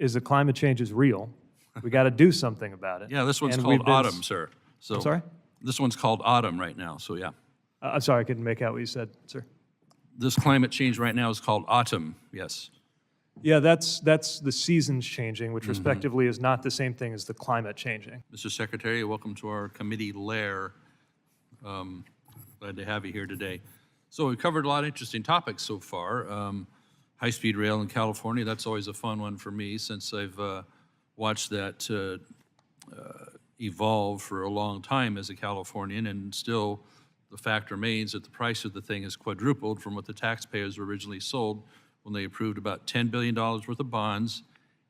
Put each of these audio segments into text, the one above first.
is that climate change is real. We got to do something about it. Yeah, this one's And called we've been autumn, sir. So I'm sorry? This one's called autumn right now, so yeah. I'm sorry, I couldn't make out what you said, sir. This climate change right now is called autumn, yes. Yeah, that's the seasons changing, which respectively is not the same thing as the climate changing. Mr. Secretary, welcome to our committee lair. Glad to have you here today. So we've covered a lot of interesting topics so far. High-speed rail in California, that's always a fun one for me since I've watched that evolve for a long time as a Californian, and still the fact remains that the price of the thing has quadrupled from what the taxpayers originally sold when they approved about $10 billion worth of bonds,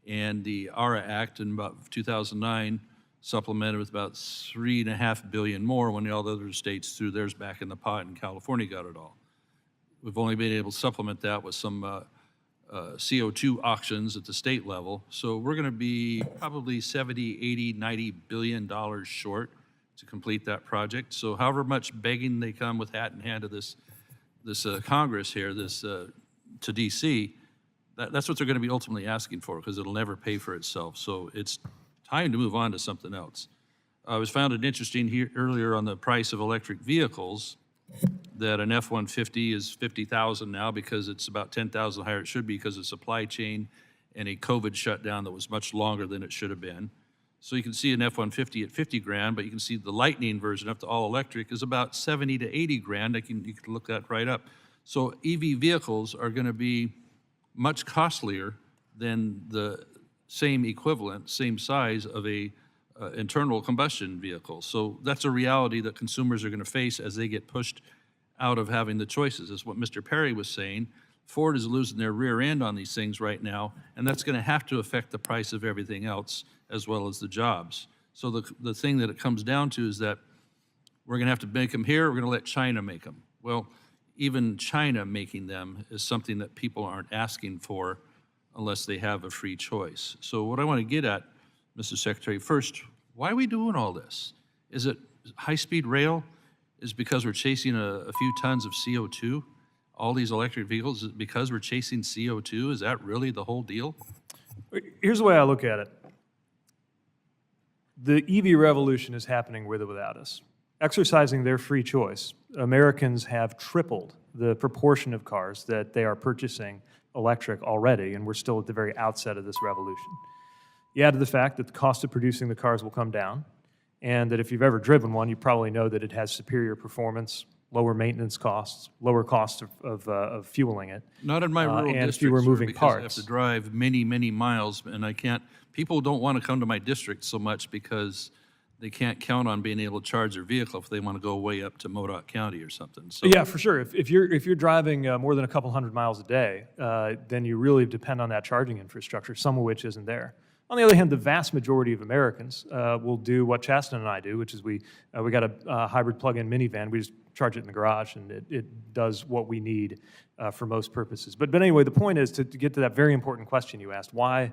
and the ARA Act in about 2009 supplemented with about $3.5 billion more when all the other states threw theirs back in the pot and California got it all. We've only been able to supplement that with some CO2 auctions at the state level. So we're going to be probably 70, 80, 90 billion dollars short to complete that project. So however much begging they come with hat in hand to this Congress here, to DC, that's what they're going to be ultimately asking for, because it'll never pay for itself. So it's time to move on to something else. I was found it interesting here earlier on the price of electric vehicles that an F-150 is $50,000 now because it's about $10,000 higher it should be because of supply chain and a COVID shutdown that was much longer than it should have been. So you can see an F-150 at 50 grand, but you can see the Lightning version up to all electric is about 70 to 80 grand. You can look that right up. So EV vehicles are going to be much costlier than the same equivalent, same size of a internal combustion vehicle. So that's a reality that consumers are going to face as they get pushed out of having the choices. Is what Mr. Perry was saying. Ford is losing their rear end on these things right now, and that's going to have to affect the price of everything else as well as the jobs. So the thing that it comes down to is that we're going to have to make them here, we're going to let China make them. Well, even China making them is something that people aren't asking for unless they have a free choice. So what I want to get at, Mr. Secretary, first, why are we doing all this? Is it high-speed rail? Is it because we're chasing a few tons of CO2? All these electric vehicles, is it because we're chasing CO2? Is that really the whole deal? Here's the way I look at it. The EV revolution is happening with or without us. Exercising their free choice, Americans have tripled the proportion of cars that they are purchasing electric already, and we're still at the very outset of this revolution. You add to the fact that the cost of producing the cars will come down, and that if you've ever driven one, you probably know that it has superior performance, lower maintenance costs, lower cost of fueling it. Not in my rural and district, fewer moving because parts. I have to drive many, many miles, and I can't. People don't want to come to my district so much because they can't count on being able to charge their vehicle if they want to go way up to Modoc County or something. So Yeah, for sure. If you're driving more than a couple hundred miles a day, then you really depend on that charging infrastructure, some of which isn't there. On the other hand, the vast majority of Americans will do what Chasten and I do, which is we got a hybrid plug-in minivan. We just charge it in the garage, and it does what we need for most purposes. But anyway, the point is to get to that very important question you asked: why,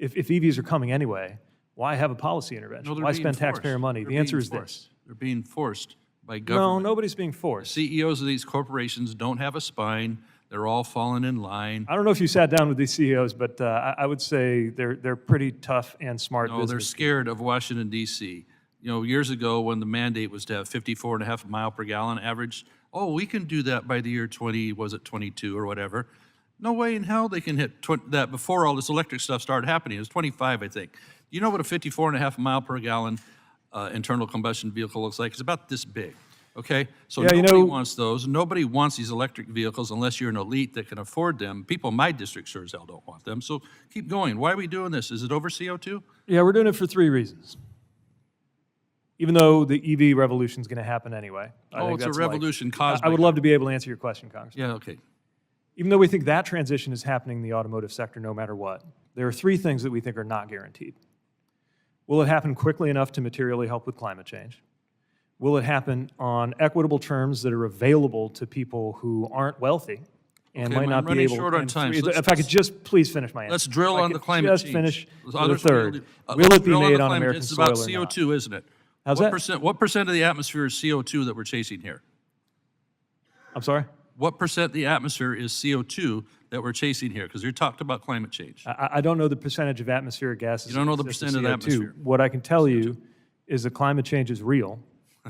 if EVs are coming anyway, why have a policy intervention? No, Why spend taxpayer money? The answer is this. They're being forced by government. No, nobody's being forced. CEOs of these corporations don't have a spine. They're all falling in line. I don't know if you sat down with these CEOs, but I would say they're pretty tough and smart No, they're scared of Washington, D.C. You know, years ago when the mandate was to have 54.5 mile per gallon average, oh, we can do that by the year 22 or whatever. No way in hell they can hit that before all this electric stuff started happening. It was 25, I think. You know what a 54.5 mile per gallon internal combustion vehicle looks like? It's about this big, okay? So yeah, nobody wants those. Nobody wants these electric vehicles unless you're an elite that can afford them. People in my district sure as hell don't want them. So keep going. Why are we doing this? Is it over CO2? Yeah, we're doing it for 3 reasons. Even though the EV revolution is going to happen anyway. Oh, it's a revolution caused by... I would love to be able to answer your question, Congressman. Yeah, okay. Even though we think that transition is happening in the automotive sector no matter what, there are 3 things that we think are not guaranteed. Will it happen quickly enough to materially help with climate change? Will it happen on equitable terms that are available to people who aren't wealthy and might not be able? Short on time. If I could just please finish my answer. Let's drill on the climate change. Just finish Let's the third. Will it be made on American soil or not? It's about CO2, isn't it? How's that? What percent of the atmosphere is CO2 that we're chasing here? I'm sorry? What percent of the atmosphere is CO2 that we're chasing here? Because you talked about climate change. I don't know the percentage of atmospheric gases. You don't know the that exist percent in of the CO2. atmosphere. What I can tell you is that climate change is real.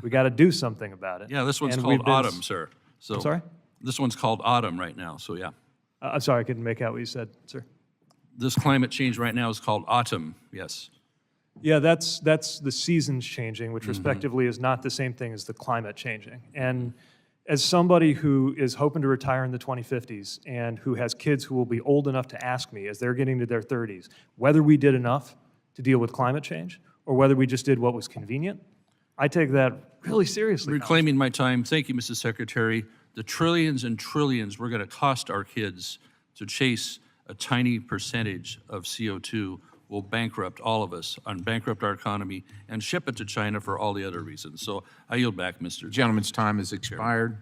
We got to do something about it. Yeah, this one's And called we've been autumn, sir. So I'm sorry? This one's called autumn right now, so yeah. I'm sorry, I couldn't make out what you said, sir. This climate change right now is called autumn, yes. Yeah, that's the seasons changing, which respectively is not the same thing as the climate changing. And as somebody who is hoping to retire in the 2050s and who has kids who will be old enough to ask me as they're getting to their 30s whether we did enough to deal with climate change or whether we just did what was convenient, I take that really seriously. Reclaiming my time, thank you, Mrs. Secretary. The trillions and trillions we're going to cost our kids to chase a tiny percentage of CO2 will bankrupt all of us, and bankrupt our economy, and ship it to China for all the other reasons. So I yield back, Mr. The gentleman's time has expired.